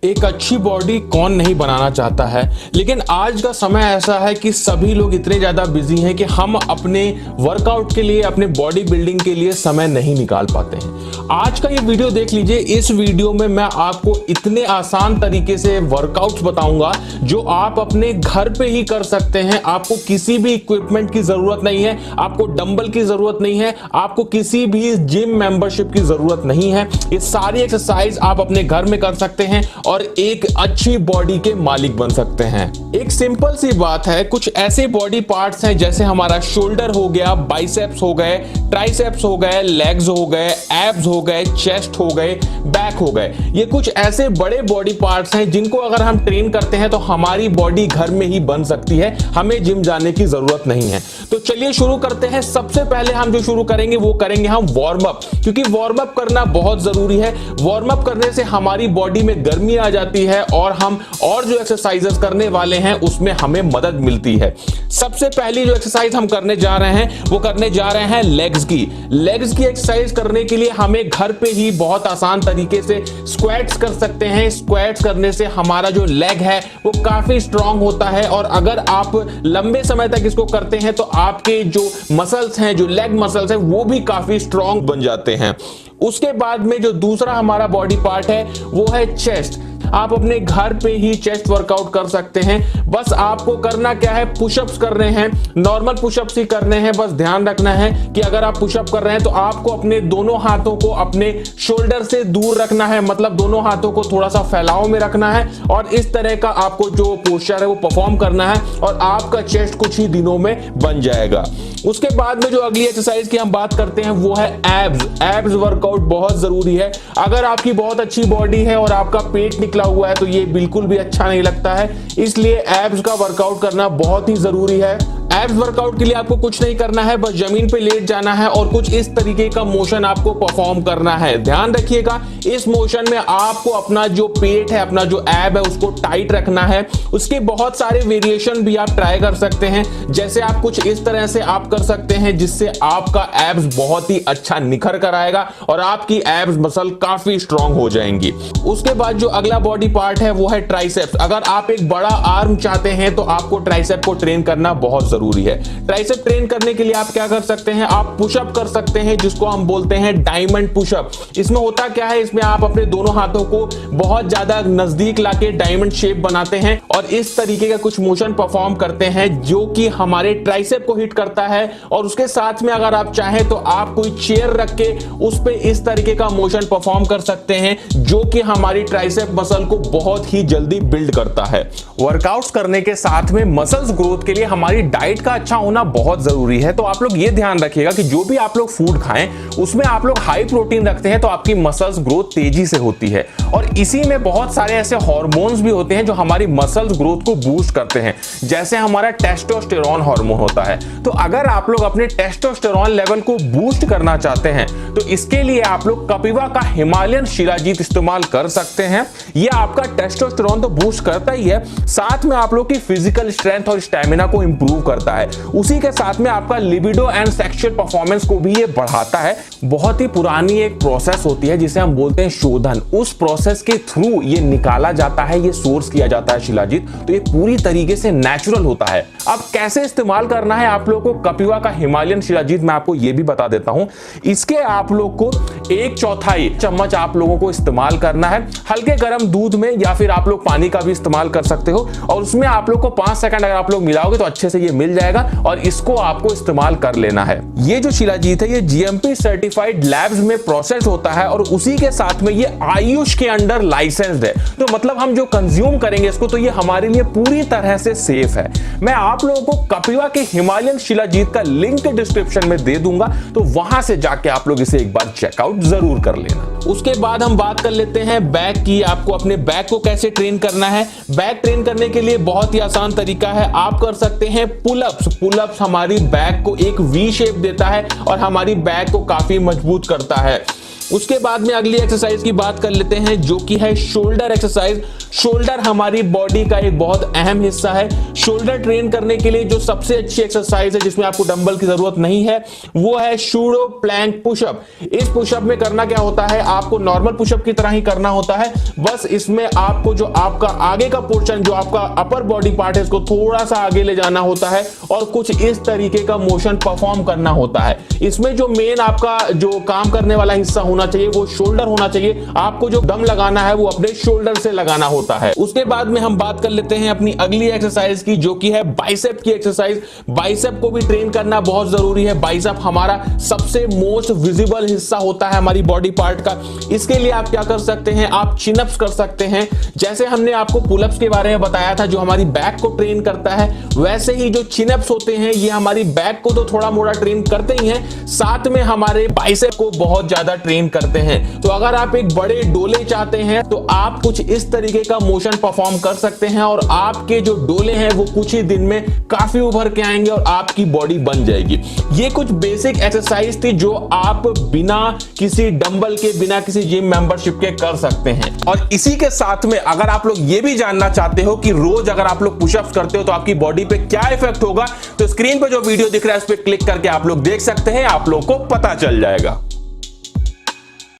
एक अच्छी बॉडी कौन नहीं बनाना चाहता है, लेकिन आज का समय ऐसा है कि सभी लोग इतने ज्यादा बिजी हैं कि हम अपने वर्कआउट के लिए, अपने बॉडी बिल्डिंग के लिए समय नहीं निकाल पाते हैं। आज का ये वीडियो देख लीजिए। इस वीडियो में मैं आपको इतने आसान तरीके से वर्कआउट्स बताऊंगा जो आप अपने घर पे ही कर सकते हैं। आपको किसी भी इक्विपमेंट की जरूरत नहीं है, आपको डंबल की जरूरत नहीं है, आपको किसी भी जिम मेंबरशिप की जरूरत नहीं है। ये सारी एक्सरसाइज आप अपने घर में कर सकते हैं और एक अच्छी बॉडी के मालिक बन सकते हैं। एक सिंपल सी बात है, कुछ ऐसे बॉडी पार्ट्स हैं जैसे हमारा शोल्डर हो गया, बाइसेप्स हो गए, ट्राइसेप्स हो गए, लेग्स हो गए, एब्स हो गए, चेस्ट हो गए, बैक हो गए। ये कुछ ऐसे बड़े बॉडी पार्ट्स हैं जिनको अगर हम ट्रेन करते हैं तो हमारी बॉडी घर में ही बन सकती है, हमें जिम जाने की जरूरत नहीं है। तो चलिए शुरू करते हैं। सबसे पहले हम जो शुरू करेंगे वो करेंगे हम वार्म अप, क्योंकि वार्म अप करना बहुत जरूरी है। वार्म अप करने से हमारी बॉडी में गर्मी आ जाती है और हम और जो एक्सरसाइजेस करने वाले हैं उसमें हमें मदद मिलती है। सबसे पहली जो एक्सरसाइज हम करने जा रहे हैं वो करने जा रहे हैं लेग्स की एक्सरसाइज करने के लिए हमें घर पे ही बहुत आसान तरीके से स्क्वाट्स कर सकते हैं। स्क्वाट्स करने से हमारा जो लेग है वो काफी स्ट्रांग होता है और अगर आप लंबे समय तक इसको करते हैं तो आपके जो मसल्स हैं, जो लेग मसल्स हैं, वो भी काफी स्ट्रांग बन जाते हैं। उसके बाद में जो दूसरा हमारा बॉडी पार्ट है वो है चेस्ट। आप अपने घर पे ही चेस्ट वर्कआउट कर सकते हैं। बस आपको करना क्या है, पुशअप्स करने हैं, नॉर्मल पुशअप्स ही करने हैं। बस ध्यान रखना है कि अगर आप पुशअप कर रहे हैं तो आपको अपने दोनों हाथों को अपने शोल्डर से दूर रखना है, मतलब दोनों हाथों को थोड़ा सा फैलाव में रखना है और इस तरह का आपको जो पोस्चर है वो परफॉर्म करना है और आपका चेस्ट कुछ ही दिनों में बन जाएगा। उसके बाद में जो अगली एक्सरसाइज की हम बात करते हैं वो है एब्स वर्कआउट बहुत जरूरी है। अगर आपकी बहुत अच्छी बॉडी है और आपका पेट निकला हुआ है तो ये बिल्कुल भी अच्छा नहीं लगता है, इसलिए एब्स का वर्कआउट करना बहुत ही जरूरी है। एब्स वर्कआउट के लिए आपको कुछ नहीं करना है, बस जमीन पे लेट जाना है और कुछ इस तरीके का मोशन आपको परफॉर्म करना है। ध्यान रखिएगा, इस मोशन में आपको अपना जो पेट है, अपना जो एब है उसको टाइट रखना है। उसके बहुत सारे वेरिएशन भी आप ट्राई कर सकते हैं, जैसे आप कुछ इस तरह से आप कर सकते हैं जिससे आपका एब्स बहुत ही अच्छा निखर कर आएगा और आपकी एब्स मसल काफी स्ट्रांग हो जाएंगी। उसके बाद जो अगला बॉडी पार्ट है वो है ट्राइसेप्स। अगर आप एक बड़ा आर्म चाहते हैं तो आपको ट्राइसेप को ट्रेन करना बहुत जरूरी है। ट्राइसेप ट्रेन करने के लिए आप क्या कर सकते हैं, आप पुशअप कर सकते हैं जिसको हम बोलते हैं डायमंड पुशअप। इसमें होता क्या है, इसमें आप अपने दोनों हाथों को बहुत ज्यादा नजदीक लाके डायमंड शेप बनाते हैं और इस तरीके का कुछ मोशन परफॉर्म करते हैं जो कि हमारे ट्राइसेप को हिट करता है। और उसके साथ में अगर आप चाहें तो आप कोई चेयर रख के उस पे इस तरीके का मोशन परफॉर्म कर सकते हैं जो कि हमारी ट्राइसेप मसल को बहुत ही जल्दी बिल्ड करता है। वर्कआउट्स करने के साथ में मसल्स ग्रोथ के लिए हमारी डाइट का अच्छा होना बहुत जरूरी है। तो आप लोग ये ध्यान रखिएगा कि जो भी आप लोग फूड खाएं उसमें आप लोग हाई प्रोटीन रखते हैं तो आपकी मसल्स ग्रोथ तेजी से होती है। और इसी में बहुत सारे ऐसे हार्मोन्स भी होते हैं जो हमारी मसल्स ग्रोथ को बूस्ट करते हैं, जैसे हमारा टेस्टोस्टेरोन हार्मोन होता है। तो अगर आप लोग अपने टेस्टोस्टेरोन लेवल को बूस्ट करना चाहते हैं तो इसके लिए आप लोग कपिवा का हिमालयन शिलाजीत इस्तेमाल कर सकते हैं। यह आपका टेस्टोस्टेरोन तो बूस्ट करता ही है, साथ में आप लोग की फिजिकल स्ट्रेंथ और स्टैमिना को इंप्रूव करता है। उसी के साथ में आपका लिबिडो एंड सेक्सुअल परफॉर्मेंस को भी ये बढ़ाता है। बहुत ही पुरानी एक प्रोसेस होती है जिसे हम बोलते हैं शोधन। उस प्रोसेस के थ्रू ये निकाला जाता है, ये सोर्स किया जाता है शिलाजीत, तो ये पूरी तरीके से नेचुरल होता है। अब कैसे इस्तेमाल करना है आप लोगों को कपिवा का हिमालयन शिलाजीत, मैं आपको ये भी बता देता हूं। इसके आप लोग को 1/4 चम्मच आप लोगों को इस्तेमाल करना है हल्के गर्म दूध में, या फिर आप लोग पानी का भी इस्तेमाल कर सकते हो और उसमें आप लोग को 5 सेकंड अगर आप लोग मिलाओगे तो अच्छे से ये मिल जाएगा और इसको आपको इस्तेमाल कर लेना है। ये जो शिलाजीत है ये जीएमपी सर्टिफाइड लैब्स में प्रोसेस होता है और उसी के साथ में ये आयुष के अंडर लाइसेंस्ड है। तो मतलब हम जो कंज्यूम करेंगे इसको तो ये हमारे लिए पूरी तरह से सेफ है। मैं आप लोगों को कपिवा के हिमालयन शिलाजीत का लिंक डिस्क्रिप्शन में दे दूंगा, तो वहां से जाके आप लोग इसे एक बार चेकआउट जरूर कर लेना। उसके बाद हम बात कर लेते हैं बैक की। आपको अपने बैक को कैसे ट्रेन करना है। बैक ट्रेन करने के लिए बहुत ही आसान तरीका है, आप कर सकते हैं पुलअप्स हमारी बैक को एक वी शेप देता है और हमारी बैक को काफी मजबूत करता है। उसके बाद में अगली एक्सरसाइज की बात कर लेते हैं जो कि है शोल्डर एक्सरसाइज। शोल्डर हमारी बॉडी का एक बहुत अहम हिस्सा है। शोल्डर ट्रेन करने के लिए जो सबसे अच्छी एक्सरसाइज है जिसमें आपको डंबल की जरूरत नहीं है वो है सूडो प्लैंक पुशअप। इस पुशअप में करना क्या होता है, आपको नॉर्मल पुशअप की तरह ही करना होता है, बस इसमें आपको जो आपका आगे का पोर्शन जो आपका अपर बॉडी पार्ट है इसको थोड़ा सा आगे ले जाना होता है और कुछ इस तरीके का मोशन परफॉर्म करना होता है। इसमें जो मेन आपका जो काम करने वाला हिस्सा होना चाहिए वो शोल्डर होना चाहिए। आपको जो दम लगाना है वो अपने शोल्डर से लगाना होता है। उसके बाद में हम बात कर लेते हैं अपनी अगली एक्सरसाइज की जो कि है बाइसेप की एक्सरसाइज। बाइसेप को भी ट्रेन करना बहुत जरूरी है। बाइसेप हमारा सबसे मोस्ट विजिबल हिस्सा होता है हमारी बॉडी पार्ट का। इसके लिए आप क्या कर सकते हैं, आप चिनअप्स कर सकते हैं। जैसे हमने आपको पुलअप्स के बारे में बताया था जो हमारी बैक को ट्रेन करता है, वैसे ही जो चिनअप्स होते हैं ये हमारी बैक को तो थोड़ा मोड़ा ट्रेन करते ही हैं, साथ में हमारे बाइसेप को बहुत ज्यादा ट्रेन करते हैं। तो अगर आप एक बड़े डोले चाहते हैं तो आप कुछ इस तरीके का मोशन परफॉर्म कर सकते हैं और आपके जो डोले हैं वो कुछ ही दिन में काफी उभर के आएंगे और आपकी बॉडी बन जाएगी। ये कुछ बेसिक एक्सरसाइज थी जो आप बिना किसी डंबल के, बिना किसी जिम मेंबरशिप के कर सकते हैं। और इसी के साथ में अगर आप लोग ये भी जानना चाहते हो कि रोज अगर आप लोग पुशअप्स करते हो तो आपकी बॉडी पे क्या इफेक्ट होगा, तो स्क्रीन पे जो वीडियो दिख रहा है उस पर क्लिक करके आप लोग देख सकते हैं, आप लोग को पता चल जाएगा।